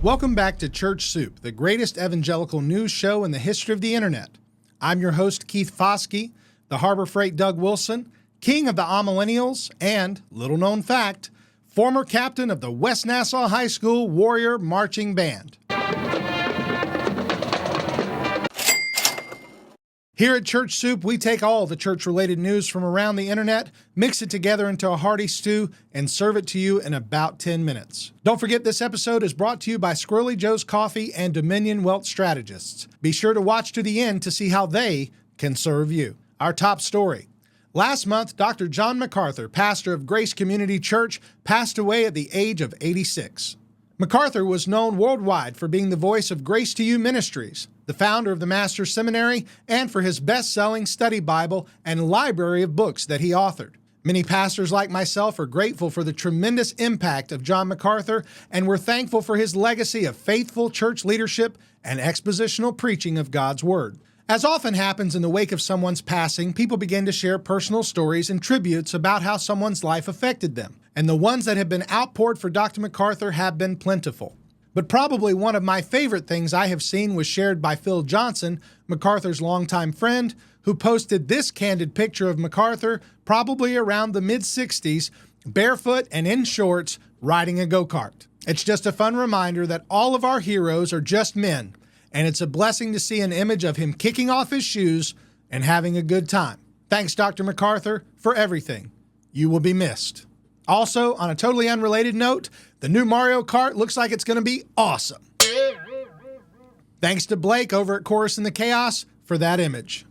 Welcome back to Church Soup, the greatest evangelical news show in the history of the internet. I'm your host, Keith Foskey, the Harbor Freight Doug Wilson, king of the Amillennials, and, little known fact, former captain of the West Nassau High School Warrior Marching Band. Here at Church Soup, we take all the church-related news from around the internet, mix it together into a hearty stew, and serve it to you in about 10 minutes. Don't forget this episode is brought to you by Squirrely Joe's Coffee and Dominion Wealth Strategists. Be sure to watch to the end to see how they can serve you. Our top story. Last month, Dr. John MacArthur, pastor of Grace Community Church, passed away at the age of 86. MacArthur was known worldwide for being the voice of Grace to You Ministries, the founder of the Master's Seminary, and for his best-selling study Bible and library of books that he authored. Many pastors like myself are grateful for the tremendous impact of John MacArthur, and we're thankful for his legacy of faithful church leadership and expositional preaching of God's Word. As often happens in the wake of someone's passing, people begin to share personal stories and tributes about how someone's life affected them, and the ones that have been outpoured for Dr. MacArthur have been plentiful. But probably one of my favorite things I have seen was shared by Phil Johnson, MacArthur's longtime friend, who posted this candid picture of MacArthur, probably around the mid-60s, barefoot and in shorts, riding a go-kart. It's just a fun reminder that all of our heroes are just men, and it's a blessing to see an image of him kicking off his shoes and having a good time. Thanks, Dr. MacArthur, for everything. You will be missed. Also, on a totally unrelated note, the new Mario Kart looks like it's going to be awesome. Thanks to Blake over at Chorus in the Chaos for that image.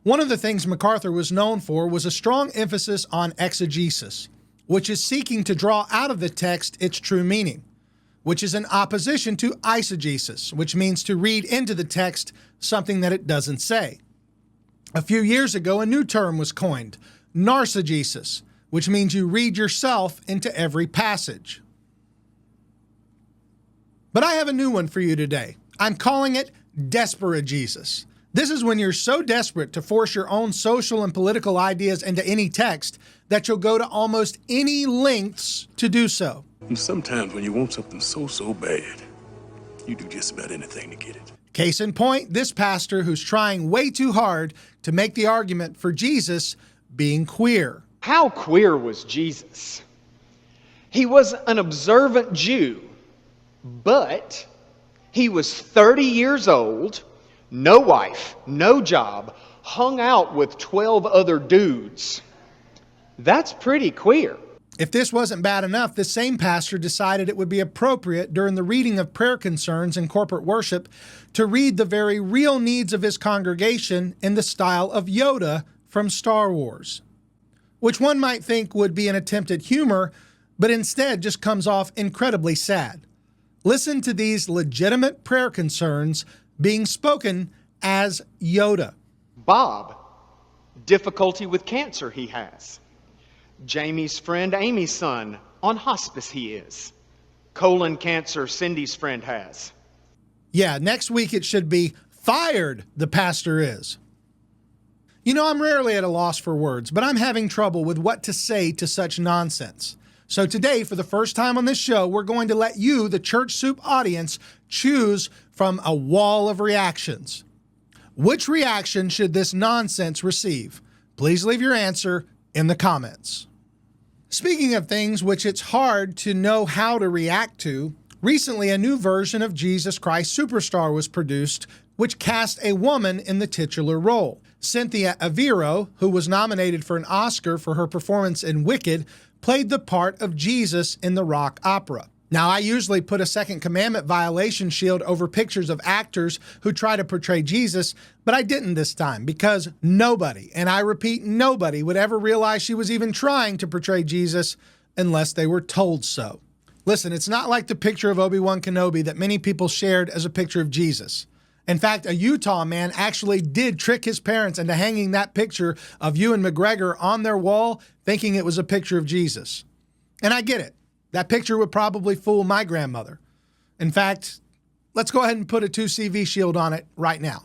One of the things MacArthur was known for was a strong emphasis on exegesis, which is seeking to draw out of the text its true meaning, which is in opposition to eisegesis, which means to read into the text something that it doesn't say. A few years ago, a new term was coined, narcigesis, which means you read yourself into every passage. But I have a new one for you today. I'm calling it desperagesis. This is when you're so desperate to force your own social and political ideas into any text that you'll go to almost any lengths to do so. And sometimes when you want something so bad, you do just about anything to get it. Case in point, this pastor who's trying way too hard to make the argument for Jesus being queer. How queer was Jesus? He was an observant Jew, but he was 30 years old, no wife, no job, hung out with 12 other dudes. That's pretty queer. If this wasn't bad enough, this same pastor decided it would be appropriate during the reading of prayer concerns in corporate worship to read the very real needs of his congregation in the style of Yoda from Star Wars, which one might think would be an attempt at humor, but instead just comes off incredibly sad. Listen to these legitimate prayer concerns being spoken as Yoda. Bob, difficulty with cancer he has. Jamie's friend Amy's son, on hospice he is. Colon cancer Cindy's friend has. Yeah, next week it should be fired the pastor is. You know, I'm rarely at a loss for words, but I'm having trouble with what to say to such nonsense. So today, for the first time on this show, we're going to let you, the Church Soup audience, choose from a wall of reactions. Which reaction should this nonsense receive? Please leave your answer in the comments. Speaking of things which it's hard to know how to react to, recently a new version of Jesus Christ Superstar was produced, which cast a woman in the titular role. Cynthia Aviro, who was nominated for an Oscar for her performance in Wicked, played the part of Jesus in the rock opera. Now, I usually put a Second Commandment violation shield over pictures of actors who try to portray Jesus, but I didn't this time because nobody, and I repeat, nobody would ever realize she was even trying to portray Jesus unless they were told so. Listen, it's not like the picture of Obi-Wan Kenobi that many people shared as a picture of Jesus. In fact, a Utah man actually did trick his parents into hanging that picture of Ewan McGregor on their wall, thinking it was a picture of Jesus. And I get it. That picture would probably fool my grandmother. In fact, let's go ahead and put a 2CV shield on it right now.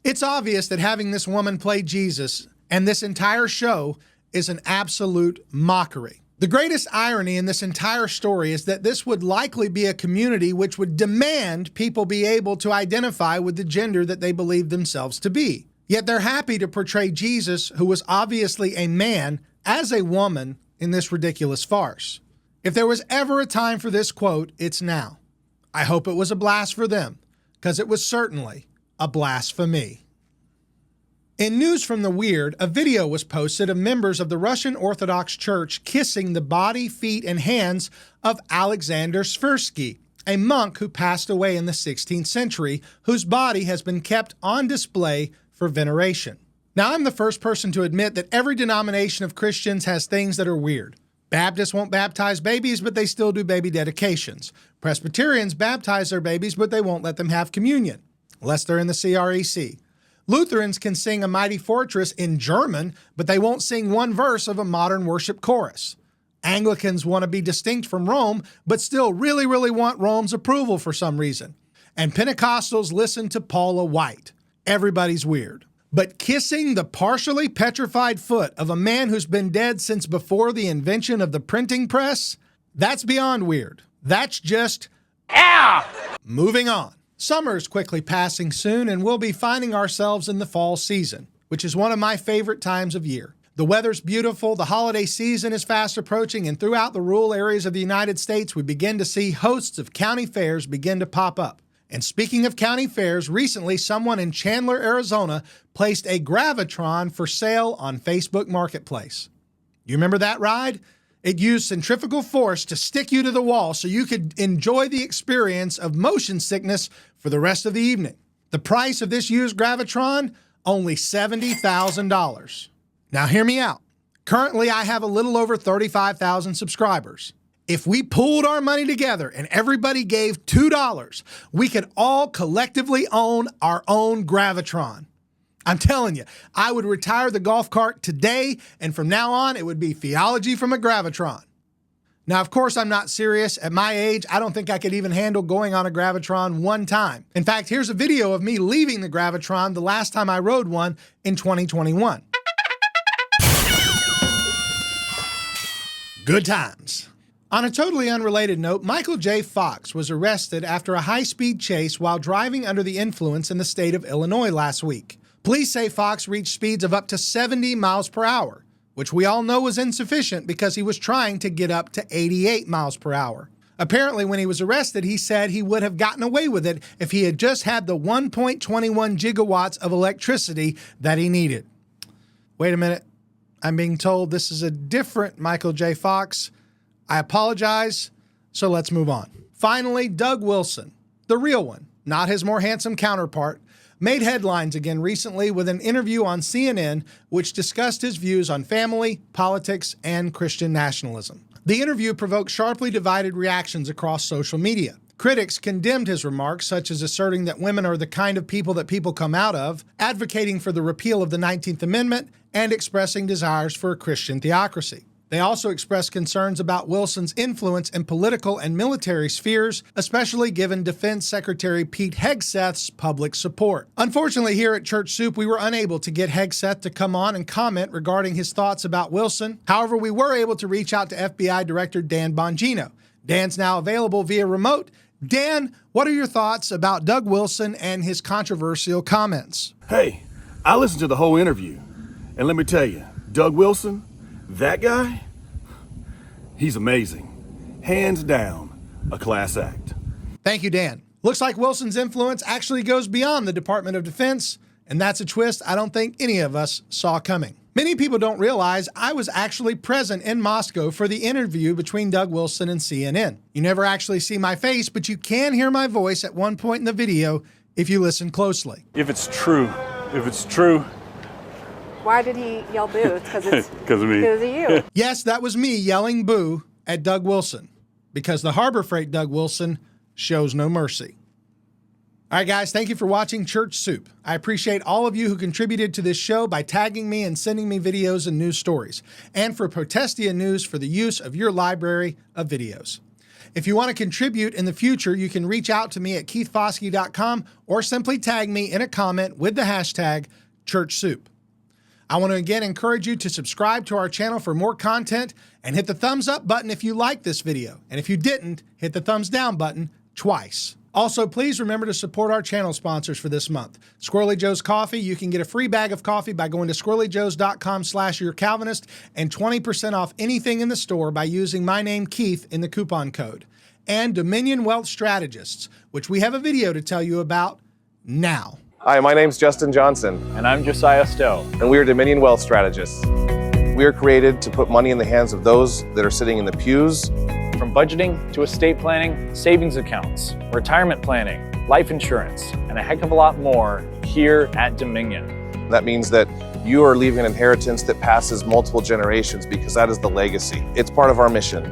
It's obvious that having this woman play Jesus and this entire show is an absolute mockery. The greatest irony in this entire story is that this would likely be a community which would demand people be able to identify with the gender that they believe themselves to be. Yet they're happy to portray Jesus, who was obviously a man, as a woman in this ridiculous farce. If there was ever a time for this quote, it's now. I hope it was a blast for them, because it was certainly a blast for me. In news from the weird, a video was posted of members of the Russian Orthodox Church kissing the body, feet, and hands of Alexander Svirsky, a monk who passed away in the 16th century, whose body has been kept on display for veneration. Now, I'm the first person to admit that every denomination of Christians has things that are weird. Baptists won't baptize babies, but they still do baby dedications. Presbyterians baptize their babies, but they won't let them have communion, unless they're in the CREC. Lutherans can sing A Mighty Fortress in German, but they won't sing one verse of a modern worship chorus. Anglicans want to be distinct from Rome, but still really want Rome's approval for some reason. And Pentecostals listen to Paula White. Everybody's weird. But kissing the partially petrified foot of a man who's been dead since before the invention of the printing press? That's beyond weird. That's just... Moving on. Summer is quickly passing soon, and we'll be finding ourselves in the fall season, which is one of my favorite times of year. The weather's beautiful, the holiday season is fast approaching, and throughout the rural areas of the United States, we begin to see hosts of county fairs begin to pop up. And speaking of county fairs, recently someone in Chandler, Arizona placed a Gravitron for sale on Facebook Marketplace. You remember that ride? It used centrifugal force to stick you to the wall so you could enjoy the experience of motion sickness for the rest of the evening. The price of this used Gravitron? Only $70,000. Now hear me out. Currently, I have a little over 35,000 subscribers. If we pooled our money together and everybody gave $2, we could all collectively own our own Gravitron. I'm telling you, I would retire the golf cart today, and from now on, it would be theology from a Gravitron. Now, of course, I'm not serious. At my age, I don't think I could even handle going on a Gravitron one time. In fact, here's a video of me leaving the Gravitron the last time I rode one in 2021. Good times. On a totally unrelated note, Michael J. Fox was arrested after a high-speed chase while driving under the influence in the state of Illinois last week. Police say Fox reached speeds of up to 70 miles per hour, which we all know was insufficient because he was trying to get up to 88 miles per hour. Apparently, when he was arrested, he said he would have gotten away with it if he had just had the 1.21 gigawatts of electricity that he needed. Wait a minute. I'm being told this is a different Michael J. Fox. I apologize, so let's move on. Finally, Doug Wilson, the real one, not his more handsome counterpart, made headlines again recently with an interview on CNN which discussed his views on family, politics, and Christian nationalism. The interview provoked sharply divided reactions across social media. Critics condemned his remarks, such as asserting that women are the kind of people that people come out of, advocating for the repeal of the 19th Amendment, and expressing desires for a Christian theocracy. They also expressed concerns about Wilson's influence in political and military spheres, especially given Defense Secretary Pete Hegseth's public support. Unfortunately, here at Church Soup, we were unable to get Hegseth to come on and comment regarding his thoughts about Wilson. However, we were able to reach out to FBI Director Dan Bongino. Dan's now available via remote. Dan, what are your thoughts about Doug Wilson and his controversial comments? Hey, I listened to the whole interview, and let me tell you, Doug Wilson, that guy, he's amazing. Hands down, a class act. Thank you, Dan. Looks like Wilson's influence actually goes beyond the Department of Defense, and that's a twist I don't think any of us saw coming. Many people don't realize I was actually present in Moscow for the interview between Doug Wilson and CNN. You never actually see my face, but you can hear my voice at one point in the video if you listen closely. If it's true. Why did he yell boo? Because it's Because of me. because of you. Yes, that was me yelling boo at Doug Wilson, because the Harbor Freight Doug Wilson shows no mercy. All right, guys, thank you for watching Church Soup. I appreciate all of you who contributed to this show by tagging me and sending me videos and news stories, and for Protestia News for the use of your library of videos. If you want to contribute in the future, you can reach out to me at keithfoskey.com or simply tag me in a comment with the hashtag Church Soup. I want to again encourage you to subscribe to our channel for more content and hit the thumbs up button if you liked this video. And if you didn't, hit the thumbs down button twice. Also, please remember to support our channel sponsors for this month. Squirrely Joe's Coffee. You can get a free bag of coffee by going to squirrelyjoes.com/YourCalvinist and 20% off anything in the store by using my name, Keith, in the coupon code. And Dominion Wealth Strategists, which we have a video to tell you about now. Hi, my name's Justin Johnson. And I'm Josiah Stowe. And we are Dominion Wealth Strategists. We are created to put money in the hands of those that are sitting in the pews. From budgeting to estate planning, savings accounts, retirement planning, life insurance, and a heck of a lot more here at Dominion. That means that you are leaving an inheritance that passes multiple generations because that is the legacy. It's part of our mission.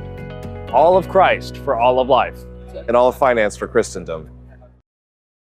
All of Christ for all of life. And all of finance for Christendom.